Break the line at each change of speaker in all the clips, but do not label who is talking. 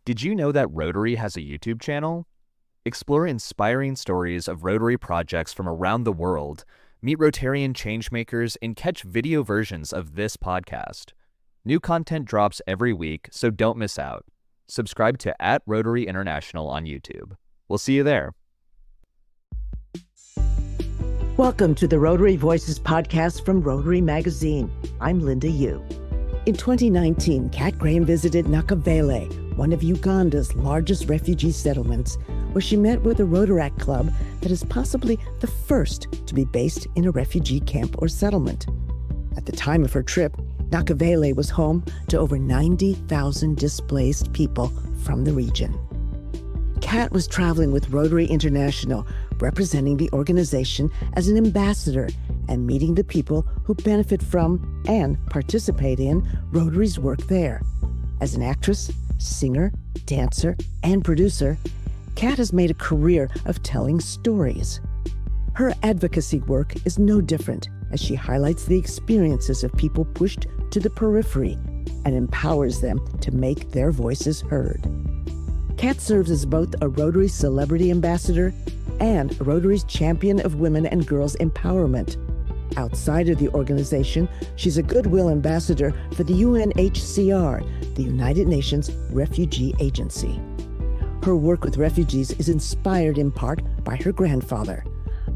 Did you know that Rotary has a YouTube channel? Explore inspiring stories of Rotary projects from around the world, meet Rotarian changemakers, and catch video versions of this podcast. New content drops every week, so don't miss out. Subscribe to @Rotary International on YouTube. We'll see you there.
Welcome to the Rotary Voices podcast from Rotary Magazine. I'm Linda Yu. In 2019, Kat Graham visited Nakivale, one of Uganda's largest refugee settlements, where she met with a Rotaract club that is possibly the first to be based in a refugee camp or settlement. At the time of her trip, Nakivale was home to over 90,000 displaced people from the region. Kat was traveling with Rotary International, representing the organization as an ambassador and meeting the people who benefit from and participate in Rotary's work there. As an actress, singer, dancer, and producer, Kat has made a career of telling stories. Her advocacy work is no different, as she highlights the experiences of people pushed to the periphery and empowers them to make their voices heard. Kat serves as both a Rotary Celebrity Ambassador and Rotary's Champion of Women and Girls Empowerment. Outside of the organization, she's a Goodwill Ambassador for the UNHCR, the United Nations Refugee Agency. Her work with refugees is inspired in part by her grandfather,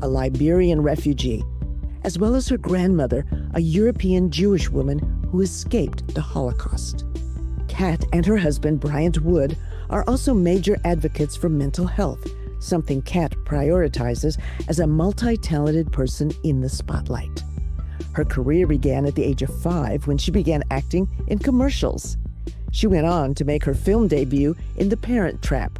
a Liberian refugee, as well as her grandmother, a European Jewish woman who escaped the Holocaust. Kat and her husband, Bryant Wood, are also major advocates for mental health, something Kat prioritizes as a multi-talented person in the spotlight. Her career began at the age of 5 when she began acting in commercials. She went on to make her film debut in The Parent Trap,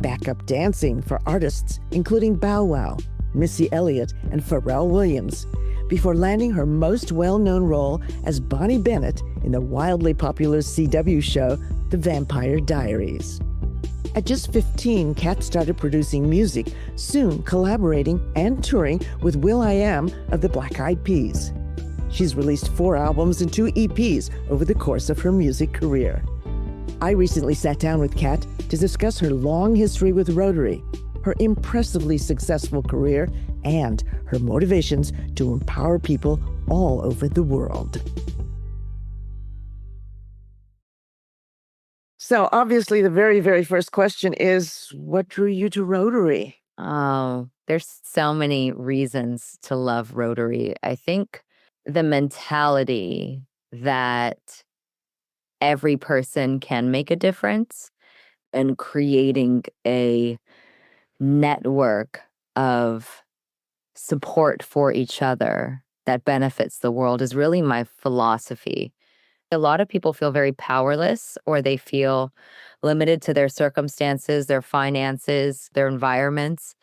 backup dancing for artists including Bow Wow, Missy Elliott, and Pharrell Williams, before landing her most well-known role as Bonnie Bennett in the wildly popular CW show, The Vampire Diaries. At just 15, Kat started producing music, soon collaborating and touring with will.i.am of the Black Eyed Peas. She's released 4 albums and 2 EPs over the course of her music career. I recently sat down with Kat to discuss her long history with Rotary, her impressively successful career, and her motivations to empower people all over the world. So obviously the very, very first question is, what drew you to Rotary?
Oh, there's so many reasons to love Rotary. I think the mentality that every person can make a difference and creating a network of support for each other that benefits the world is really my philosophy. A lot of people feel very powerless, or they feel limited to their circumstances, their finances, their environments.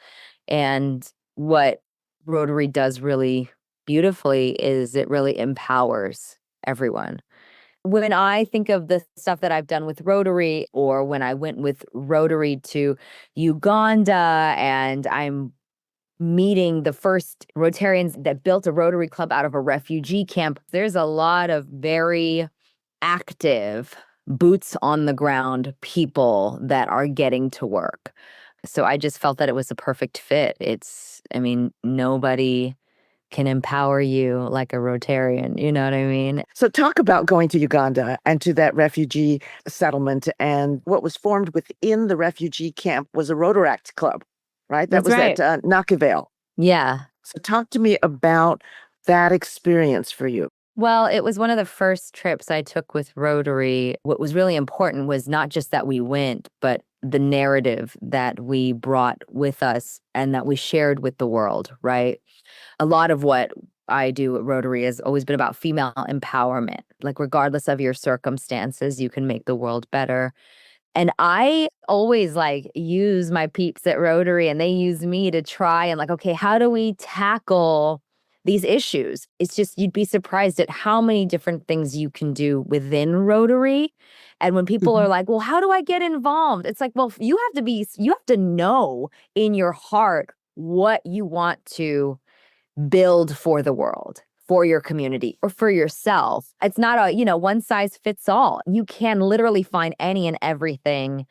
And what Rotary does really beautifully is it really empowers everyone. When I think of the stuff that I've done with Rotary, or when I went with Rotary to Uganda and I'm meeting the first Rotarians that built a Rotary Club out of a refugee camp, there's a lot of very active, boots on the ground people that are getting to work. So I just felt that it was a perfect fit. Nobody can empower you like a Rotarian, you know what I mean?
So talk about going to Uganda and to that refugee settlement, and what was formed within the refugee camp was a Rotaract club, right? That
That's
was
right.
at Nakivale.
Yeah.
So talk to me about that experience for you.
Well, it was one of the first trips I took with Rotary. What was really important was not just that we went, but the narrative that we brought with us and that we shared with the world, right? A lot of what I do at Rotary has always been about female empowerment. Like, regardless of your circumstances, you can make the world better. And I always use my peeps at Rotary, and they use me to try and okay, how do we tackle these issues? It's just, you'd be surprised at how many different things you can do within Rotary. And when people are like, well, how do I get involved? It's like, well, you have to know in your heart what you want to build for the world, for your community or for yourself. It's not one size fits all. You can literally find any and everything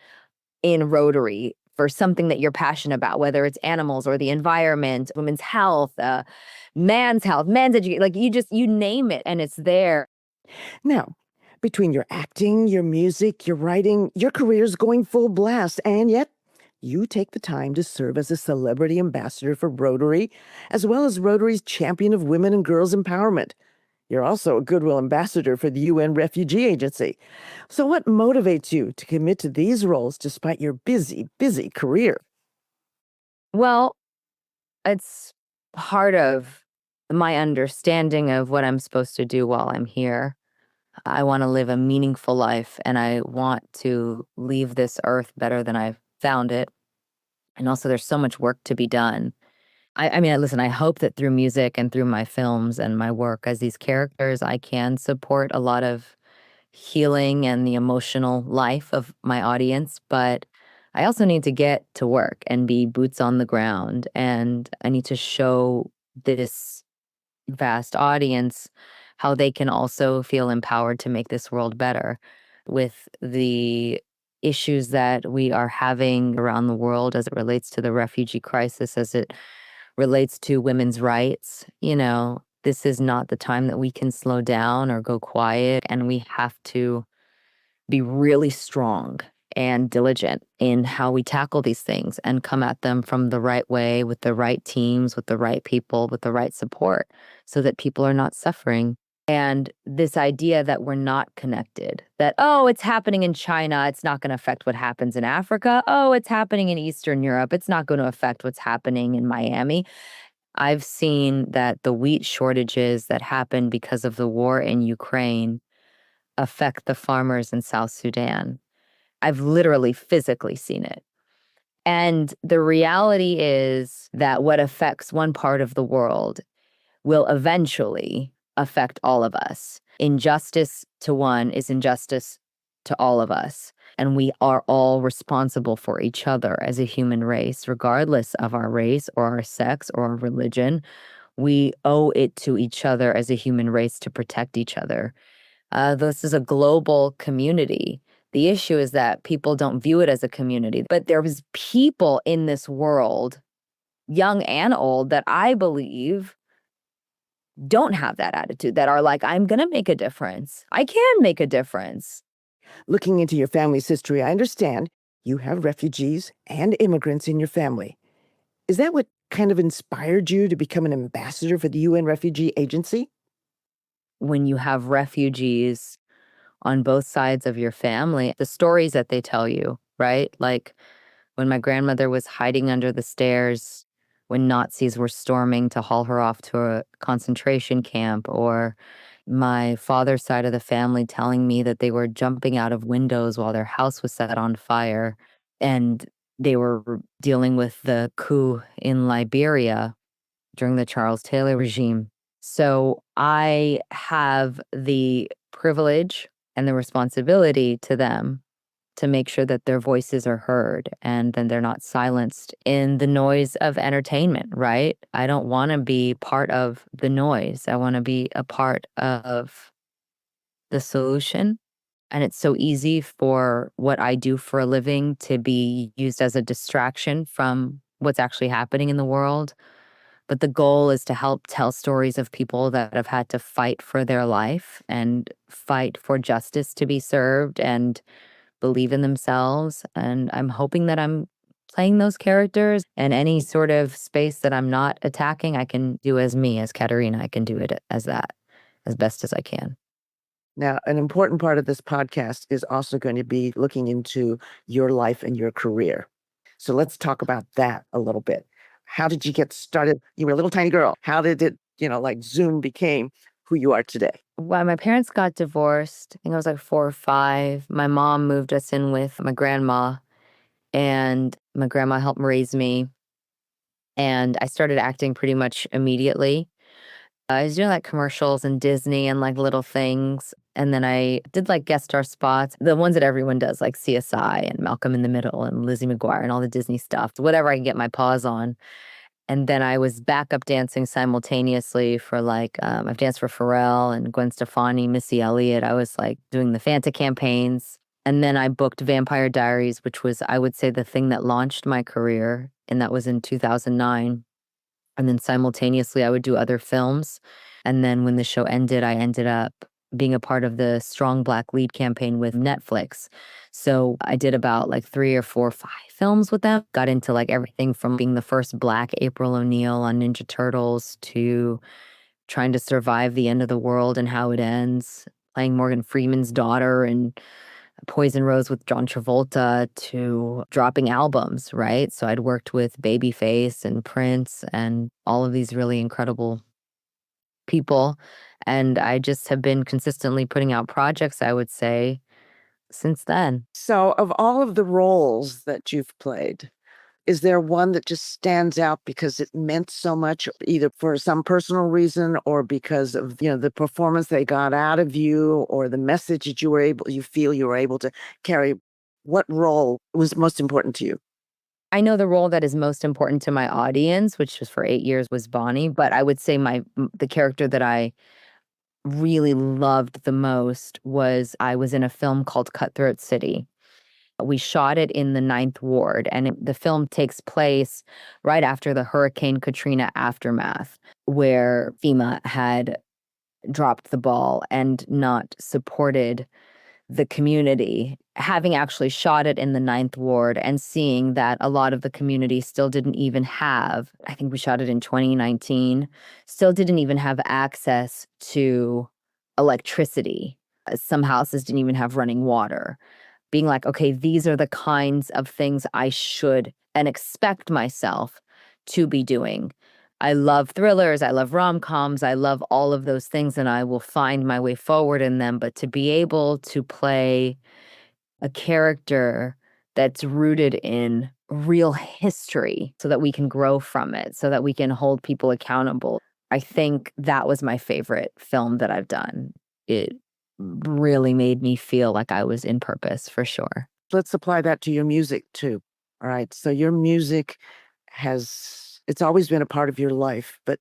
in Rotary for something that you're passionate about, whether it's animals or the environment, women's health, man's health, men's education, like you name it and it's there.
Now, between your acting, your music, your writing, your career's going full blast, and yet you take the time to serve as a celebrity ambassador for Rotary, as well as Rotary's champion of women and girls empowerment. You're also a goodwill ambassador for the UN Refugee Agency. So what motivates you to commit to these roles despite your busy, busy career?
Well, it's part of my understanding of what I'm supposed to do while I'm here. I want to live a meaningful life and I want to leave this earth better than I found it. And also, there's so much work to be done. I mean, listen, I hope that through music and through my films and my work as these characters, I can support a lot of healing and the emotional life of my audience. But I also need to get to work and be boots on the ground. And I need to show this vast audience how they can also feel empowered to make this world better with the issues that we are having around the world as it relates to the refugee crisis, as it relates to women's rights. This is not the time that we can slow down or go quiet, and we have to be really strong and diligent in how we tackle these things and come at them from the right way with the right teams, with the right people, with the right support so that people are not suffering. And this idea that we're not connected, that, oh, it's happening in China, it's not going to affect what happens in Africa. Oh, it's happening in Eastern Europe, it's not going to affect what's happening in Miami. I've seen that the wheat shortages that happened because of the war in Ukraine affect the farmers in South Sudan. I've literally physically seen it. And the reality is that what affects one part of the world will eventually affect all of us. Injustice to one is injustice to all of us. And we are all responsible for each other as a human race, regardless of our race or our sex or our religion. We owe it to each other as a human race to protect each other. This is a global community. The issue is that people don't view it as a community, but there's people in this world, young and old, that I believe don't have that attitude, that are like, I'm going to make a difference. I can make a difference.
Looking into your family's history, I understand you have refugees and immigrants in your family. Is that what kind of inspired you to become an ambassador for the UN Refugee Agency?
When you have refugees on both sides of your family, the stories that they tell you, right? Like when my grandmother was hiding under the stairs when Nazis were storming to haul her off to a concentration camp, or my father's side of the family telling me that they were jumping out of windows while their house was set on fire, and they were dealing with the coup in Liberia during the Charles Taylor regime. So I have the privilege and the responsibility to them to make sure that their voices are heard and then they're not silenced in the noise of entertainment, right? I don't want to be part of the noise. I want to be a part of the solution. And it's so easy for what I do for a living to be used as a distraction from what's actually happening in the world. But the goal is to help tell stories of people that have had to fight for their life and fight for justice to be served and believe in themselves. And I'm hoping that I'm playing those characters, and any sort of space that I'm not attacking, I can do as me, as Katerina. I can do it as that, as best as I can.
Now, an important part of this podcast is also going to be looking into your life and your career. So let's talk about that a little bit. How did you get started? You were a little tiny girl. How did it, like Zoom became who you are today?
When my parents got divorced, I think I was like 4 or 5. My mom moved us in with my grandma, and my grandma helped raise me. And I started acting pretty much immediately. I was doing like commercials and Disney and like little things. And then I did like guest star spots, the ones that everyone does, like CSI and Malcolm in the Middle and Lizzie McGuire and all the Disney stuff, whatever I can get my paws on. And then I was backup dancing simultaneously for I've danced for Pharrell and Gwen Stefani, Missy Elliott. I was like doing the Fanta campaigns. And then I booked Vampire Diaries, which was, I would say, the thing that launched my career. And that was in 2009. And then simultaneously, I would do other films. And then when the show ended, I ended up being a part of the Strong Black Lead campaign with Netflix. So I did about like 3 or 4 or 5 films with them. Got into like everything from being the first Black April O'Neil on Ninja Turtles to trying to survive the end of the world and how it ends, playing Morgan Freeman's daughter and Poison Rose with John Travolta to dropping albums, right? So I'd worked with Babyface and Prince and all of these really incredible people. And I just have been consistently putting out projects, I would say, since then.
So, of all of the roles that you've played, is there one that just stands out because it meant so much, either for some personal reason or because of, the performance they got out of you or the message that you feel you were able to carry? What role was most important to you?
I know the role that is most important to my audience, which was for 8 years, was Bonnie, but I would say the character that I really loved the most was I was in a film called Cutthroat City. We shot it in the Ninth Ward, and the film takes place right after the Hurricane Katrina aftermath, where FEMA had dropped the ball and not supported the community. Having actually shot it in the Ninth Ward and seeing that a lot of the community still didn't even have, I think we shot it in 2019, still didn't even have access to electricity. Some houses didn't even have running water. Being like, okay, these are the kinds of things I should and expect myself to be doing. I love thrillers, I love rom-coms, I love all of those things, and I will find my way forward in them. But to be able to play a character that's rooted in real history so that we can grow from it, so that we can hold people accountable, I think that was my favorite film that I've done. It really made me feel like I was in purpose, for sure.
Let's apply that to your music too. All right. So your music it's always been a part of your life, but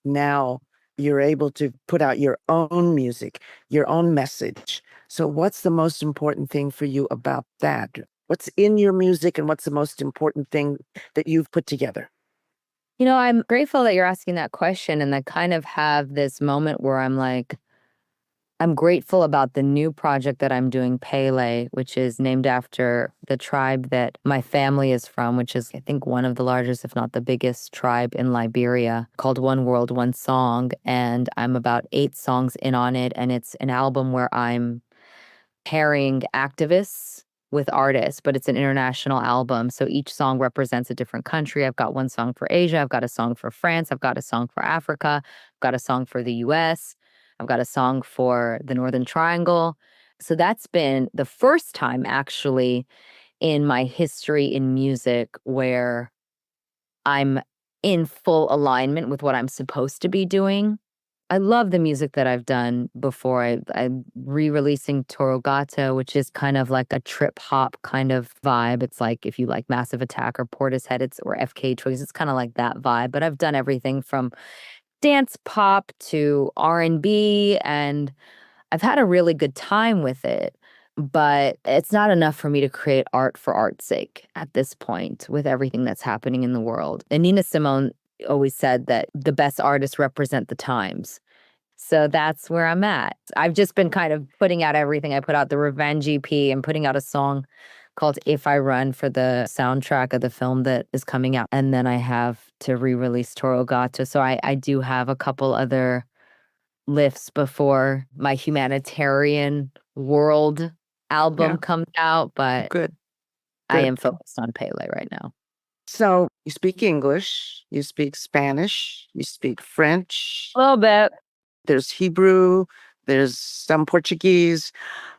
now you're able to put out your own music, your own message. So what's the most important thing for you about that? What's in your music and what's the most important thing that you've put together?
I'm grateful that you're asking that question, and I kind of have this moment where I'm like, I'm grateful about the new project that I'm doing, Pele, which is named after the tribe that my family is from, which is, I think, one of the largest, if not the biggest tribe in Liberia, called One World, One Song. And I'm about 8 songs in on it. And it's an album where I'm pairing activists with artists, but it's an international album. So each song represents a different country. I've got one song for Asia. I've got a song for France. I've got a song for Africa. I've got a song for the US. I've got a song for the Northern Triangle. So that's been the first time actually in my history in music where I'm in full alignment with what I'm supposed to be doing. I love the music that I've done before. I'm re-releasing Toro Gato, which is kind of like a trip hop kind of vibe. It's like if you like Massive Attack or Portishead, or FK Twigs, it's kind of like that vibe. But I've done everything from dance pop to R&B, and I've had a really good time with it. But it's not enough for me to create art for art's sake at this point with everything that's happening in the world. And Nina Simone always said that the best artists represent the times. So that's where I'm at. I've just been kind of putting out everything. I put out the Revenge EP and putting out a song called If I Run for the soundtrack of the film that is coming out. And then I have to re-release Toro Gato. So I do have a couple other lifts before my humanitarian world album comes out, but
Good.
I am focused on Pele right now.
So you speak English, you speak Spanish, you speak French.
A little bit.
There's Hebrew, there's some Portuguese.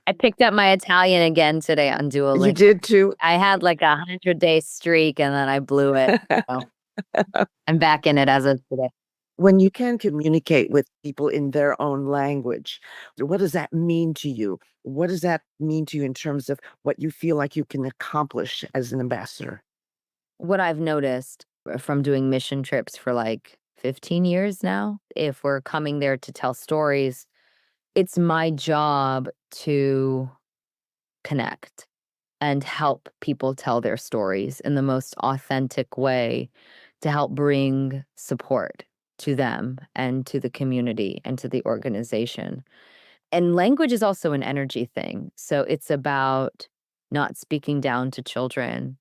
I picked up my Italian again today on Duolingo.
You did too?
I had like a 100-day streak and then I blew it. So I'm back in it as of today.
When you can communicate with people in their own language, what does that mean to you? What does that mean to you in terms of what you feel like you can accomplish as an ambassador?
What I've noticed from doing mission trips for like 15 years now. If we're coming there to tell stories, it's my job to connect and help people tell their stories in the most authentic way to help bring support to them and to the community and to the organization. And language is also an energy thing. So it's about not speaking down to children,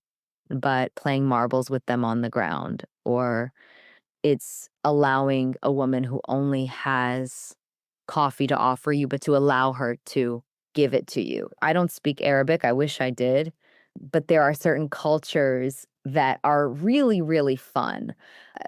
but playing marbles with them on the ground. Or it's allowing a woman who only has coffee to offer you, but to allow her to give it to you. I don't speak Arabic. I wish I did. But there are certain cultures that are really, really fun,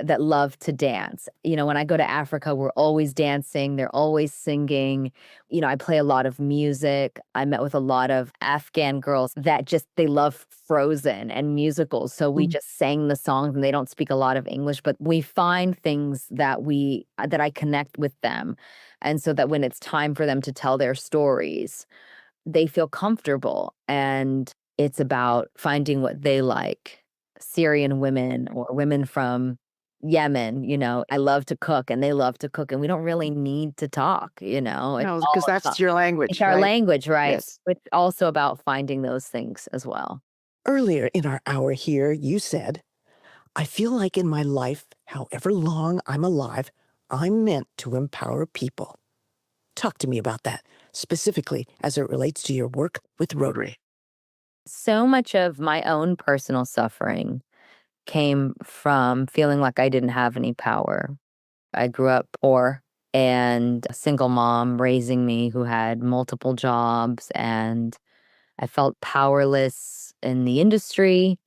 that love to dance. When I go to Africa, we're always dancing, they're always singing. I play a lot of music. I met with a lot of Afghan girls that they love Frozen and musicals. So we just sang the songs, and they don't speak a lot of English, but we find things that I connect with them. And so that when it's time for them to tell their stories, they feel comfortable. And it's about finding what they like. Syrian women or women from Yemen, I love to cook and they love to cook, and we don't really need to talk.
No, because that's your language,
It's our
right?
language, right?
Yes.
It's also about finding those things as well.
Earlier in our hour here, you said, I feel like in my life, however long I'm alive, I'm meant to empower people. Talk to me about that, specifically as it relates to your work with Rotary.
So much of my own personal suffering came from feeling like I didn't have any power. I grew up poor and a single mom raising me who had multiple jobs, and I felt powerless in the industry.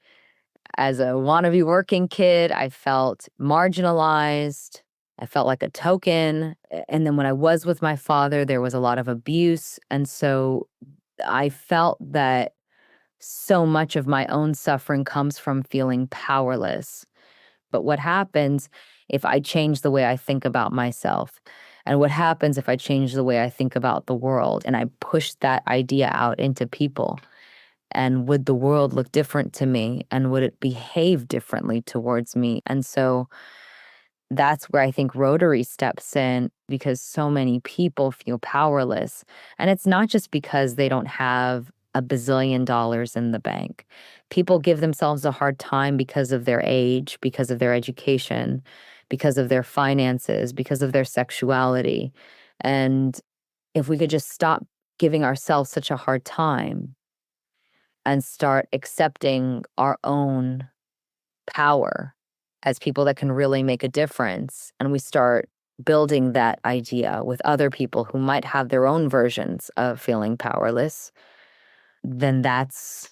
As a wannabe working kid, I felt marginalized. I felt like a token. And then when I was with my father, there was a lot of abuse. And so I felt that so much of my own suffering comes from feeling powerless. But what happens if I change the way I think about myself? And what happens if I change the way I think about the world and I push that idea out into people? And would the world look different to me? And would it behave differently towards me? And so that's where I think Rotary steps in, because so many people feel powerless. And it's not just because they don't have a bazillion dollars in the bank. People give themselves a hard time because of their age, because of their education, because of their finances, because of their sexuality. And if we could just stop giving ourselves such a hard time and start accepting our own power as people that can really make a difference, and we start building that idea with other people who might have their own versions of feeling powerless, then that's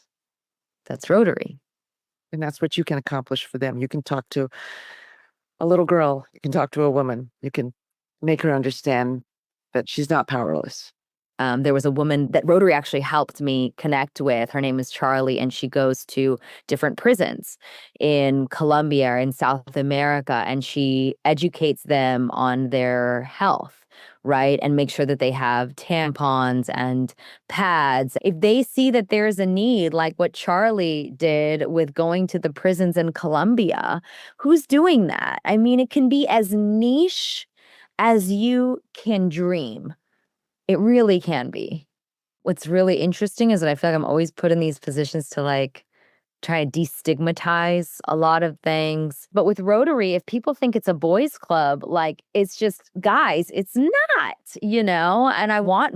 Rotary.
And that's what you can accomplish for them. You can talk to a little girl, you can talk to a woman, you can make her understand that she's not powerless.
There was a woman that Rotary actually helped me connect with. Her name is Charlie, and she goes to different prisons in Colombia, in South America, and she educates them on their health, right? And make sure that they have tampons and pads. If they see that there's a need, like what Charlie did with going to the prisons in Colombia, who's doing that? I mean, it can be as niche as you can dream. It really can be. What's really interesting is that I feel like I'm always put in these positions to try to destigmatize a lot of things. But with Rotary, if people think it's a boys club, it's just guys, it's not. And I want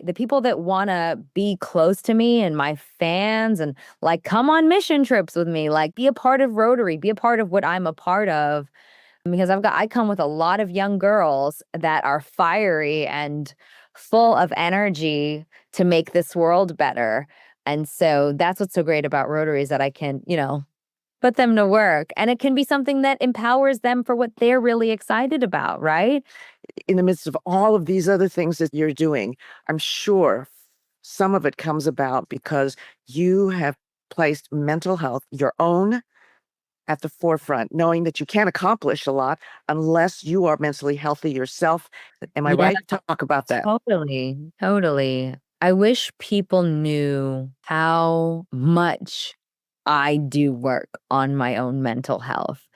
the people that want to be close to me and my fans and come on mission trips with me, be a part of Rotary, be a part of what I'm a part of. Because I come with a lot of young girls that are fiery and full of energy to make this world better. And so that's what's so great about Rotary, is that I can, put them to work, and it can be something that empowers them for what they're really excited about, right?
In the midst of all of these other things that you're doing, I'm sure some of it comes about because you have placed mental health, your own, at the forefront, knowing that you can't accomplish a lot unless you are mentally healthy yourself. Am I
Yeah,
right? Talk about that.
totally, totally. I wish people knew how much I do work on my own mental health.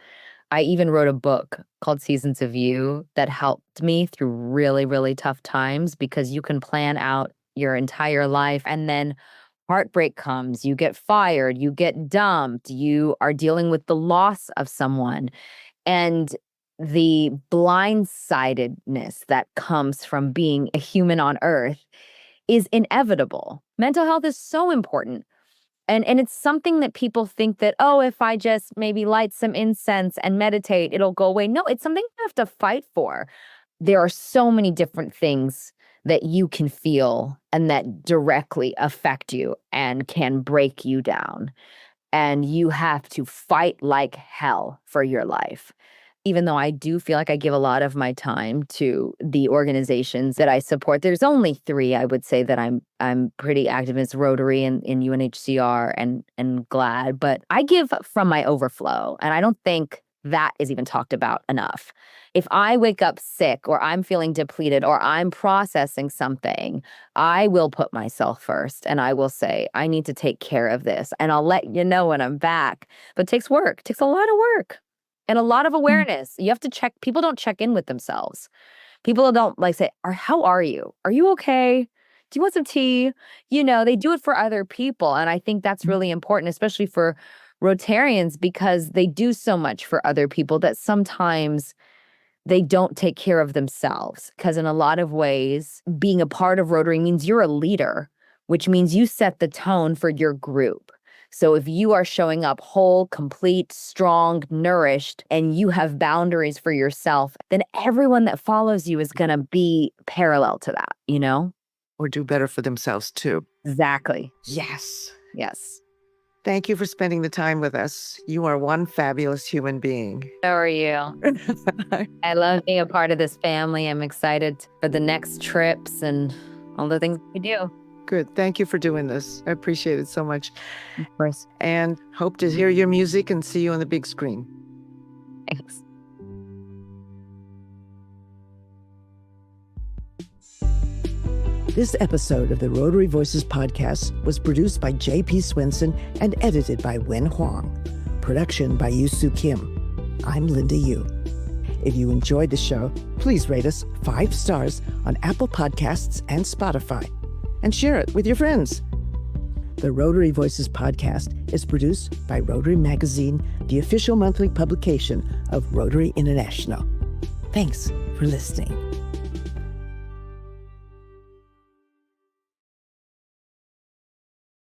I even wrote a book called Seasons of You that helped me through really, really tough times because you can plan out your entire life and then heartbreak comes, you get fired, you get dumped, you are dealing with the loss of someone. And the blindsidedness that comes from being a human on earth is inevitable. Mental health is so important. And it's something that people think that, oh, if I just maybe light some incense and meditate, it'll go away. No, it's something you have to fight for. There are so many different things that you can feel and that directly affect you and can break you down. And you have to fight like hell for your life. Even though I do feel like I give a lot of my time to the organizations that I support, there's only 3 I would say that I'm pretty active in. It's Rotary and in UNHCR and GLAAD, but I give from my overflow, and I don't think that is even talked about enough. If I wake up sick or I'm feeling depleted or I'm processing something, I will put myself first and I will say, I need to take care of this, and I'll let you know when I'm back. But it takes work. It takes a lot of work. And a lot of awareness. You have to check. People don't check in with themselves. People don't like say, how are you? Are you okay? Do you want some tea? They do it for other people. And I think that's really important, especially for Rotarians, because they do so much for other people that sometimes they don't take care of themselves. Because in a lot of ways, being a part of Rotary means you're a leader, which means you set the tone for your group. So if you are showing up whole, complete, strong, nourished, and you have boundaries for yourself, then everyone that follows you is going to be parallel to that,
Or do better for themselves, too.
Exactly.
Yes.
Yes.
Thank you for spending the time with us. You are one fabulous human being.
So are you. I love being a part of this family. I'm excited for the next trips and all the things we do.
Good. Thank you for doing this. I appreciate it so much.
Of course.
And hope to hear your music and see you on the big screen.
Thanks.
This episode of the Rotary Voices podcast was produced by J.P. Swenson and edited by Wen Huang. Production by Yusu Kim. I'm Linda Yu. If you enjoyed the show, please rate us 5 stars on Apple Podcasts and Spotify. And share it with your friends. The Rotary Voices podcast is produced by Rotary Magazine, the official monthly publication of Rotary International. Thanks for listening.